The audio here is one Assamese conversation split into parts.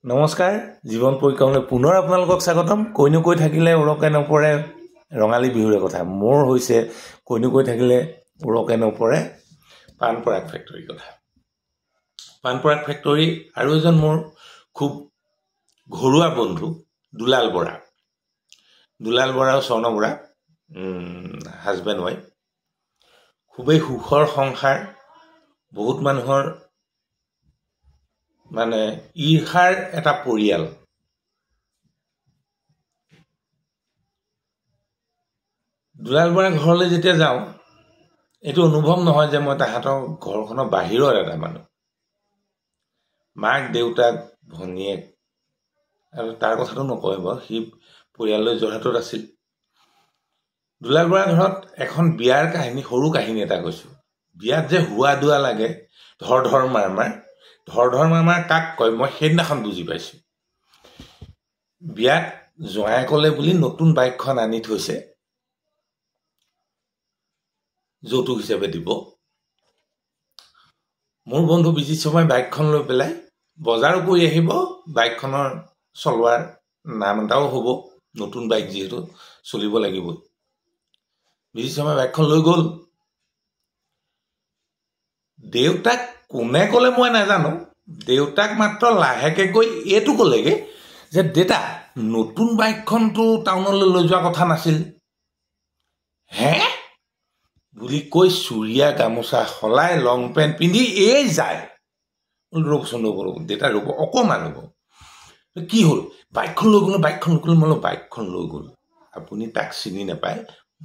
নমস্কাৰ জীৱন পৰিক্ৰমালৈ পুনৰ আপোনালোকক স্বাগতম। কৈনো কৈ থাকিলে উৰকে নপৰে ৰঙালী বিহুৰে কথা। মোৰ হৈছে কৈনো কৈ থাকিলে উৰকে নপৰে পাণ পৰাগ ফেক্টৰীৰ কথা। পাণ পৰাগ ফেক্টৰী আৰু এজন মোৰ খুব ঘৰুৱা বন্ধু দুলাল বৰা আৰু স্বৰ্ণ বৰা, হাজবেণ্ড ৱাইফ। খুবেই সুখৰ সংসাৰ, বহুত মানুহৰ মানে ঈৰ্ষাৰ এটা পৰিয়াল। দুলাল বৰা ঘৰলৈ যেতিয়া যাওঁ, এইটো অনুভৱ নহয় যে মই তাহাঁতৰ ঘৰখনৰ বাহিৰৰ এটা মানুহ। মাক, দেউতাক, ভনীয়েক, আৰু তাৰ কথাটো নকয় বাৰু, সি পৰিয়াললৈ যোৰহাটত আছিল। দুলাল বৰা ঘৰত এখন বিয়াৰ কাহিনী, সৰু কাহিনী এটা কৈছোঁ। বিয়াত যে হুৱা দুৱা লাগে, ধৰ ধৰ মাৰ মাৰ কাক কয় মই সেইদিনাখন বুজি পাইছোঁ। বিয়াত জোঁৱাইকলে বুলি নতুন বাইকখন আনি থৈছে, যৌতুক হিচাপে দিব। মোৰ বন্ধু বিজিত শৰ্মাই বাইকখন লৈ পেলাই বজাৰো কৰি আহিব, বাইকখনৰ চলোৱাৰ নাম এটাও হ'ব, নতুন বাইক যিহেতু চলিব লাগিবই। বিজিত শৰ্মাই বাইকখন লৈ গ'ল। দেউতাক কোনে ক'লে মই নাজানো, দেউতাক মাত্ৰ লাহেকে গৈ এইটো ক'লেগে যে দেউতা, নতুন বাইকখনতো টাউনলৈ লৈ যোৱা কথা নাছিল। হে বুলি কৈ চুৰিয়া গামোচা সলাই লং পেণ্ট পিন্ধি যায়। ৰ'বচোন দেউতা ৰ'ব, অকণমান ৰ'ব, কি হ'ল? বাইকখন লৈ গ'ল, বাইকখন লৈ গ'ল। আপুনি তাক চিনি নাপায়,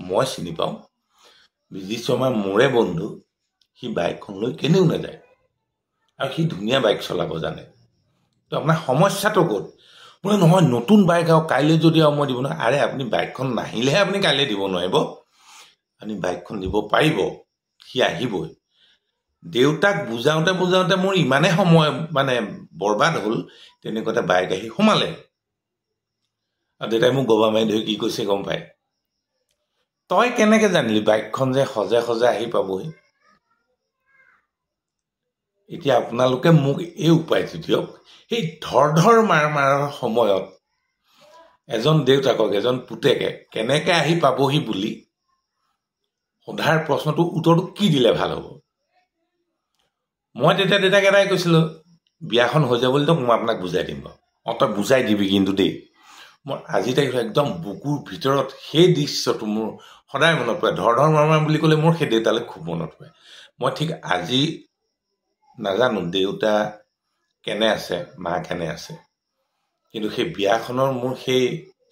মই চিনি পাওঁ। বিজিত শৰ্মা মোৰে বন্ধু, সি বাইকখন লৈ কেনেও নাযায়, আৰু সি ধুনীয়া বাইক চলাব জানে। তো আপোনাৰ সমস্যাটো ক'ত? বোলে নহয়, নতুন বাইক আৰু কাইলৈ যদি আৰু মই দিব নোৱাৰোঁ। আৰে আপুনি বাইকখন নাহিলেহে আপুনি কাইলৈ দিব নোৱাৰিব, আপুনি বাইকখন দিব পাৰিব, সি আহিবই। দেউতাক বুজাওঁতে মোৰ ইমানেই সময় বৰবাদ হ'ল, তেনেকুৱাতে বাইক আহি সোমালে। আৰু দেউতাই মোক গবা মাৰি ধৰি কি কৈছে গম পায়? তই কেনেকে জানিলি বাইকখন যে সজে সজে আহি পাবহি? এতিয়া আপোনালোকে মোক এই উপায়টো দিয়ক, সেই ধৰ ধৰ মাৰৰ সময়ত এজন দেউতাকক, এজন পুতেকে কেনেকে আহি পাবহি বুলি সোধাৰ প্ৰশ্নটো উত্তৰটো কি দিলে ভাল হ'ব? মই তেতিয়া দেউতাক এটাই কৈছিলোঁ, বিয়াখন হৈ যাব বুলি মই আপোনাক বুজাই দিম বাৰু। তই বুজাই দিবি কিন্তু দেই। মই আজি তাৰিখত একদম বুকুৰ ভিতৰত সেই দৃশ্যটো মোৰ সদায় মনত পৰে। ধৰ ধৰ মাৰ বুলি ক'লে মোৰ সেই দেউতালৈ খুব মনত পৰে। মই ঠিক আজি নাজানো দেউতা কেনে আছে, মা কেনে আছে, কিন্তু সেই বিয়াখনৰ মোৰ সেই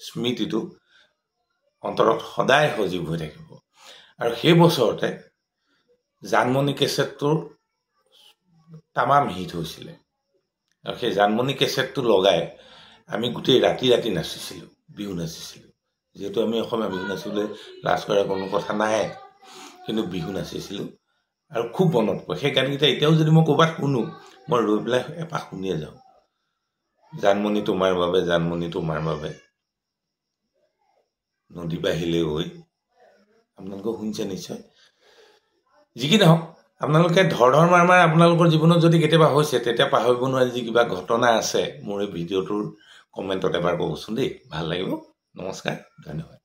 স্মৃতিটো অন্তৰত সদায় সজীৱ হৈ থাকিব। আৰু সেই বছৰতে জানমণি কেছেটটোৰ তামাম হিট হৈছিলে, আৰু সেই জানমণি কেছেটটো লগাই আমি গোটেই ৰাতি নাচিছিলোঁ, বিহু নাচিছিলোঁ। যিহেতু আমি অসমীয়া, বিহু নাচিবলৈ লাজ কৰাৰ কোনো কথা নাহে, কিন্তু বিহু নাচিছিলোঁ আৰু খুব মনত পৰে। সেই গানকেইটা এতিয়াও যদি মই ক'ৰবাত শুনো, মই ৰৈ পেলাই এপাক শুনিয়ে যাওঁ। জানমণি তোমাৰ বাবে, জানমণি তোমাৰ বাবে, নদী বাঢ়িলে ঐ। আপোনালোকে শুনিছে নিশ্চয়। যি কি নহওক, আপোনালোকে ধৰ ধৰ মাৰ আপোনালোকৰ জীৱনত যদি কেতিয়াবা হৈছে, তেতিয়া পাহৰিব নোৱাৰে যি কিবা ঘটনা আছে, মোৰ এই ভিডিঅ'টোৰ কমেণ্টত এবাৰ ক'বচোন দেই, ভাল লাগিব। নমস্কাৰ, ধন্যবাদ।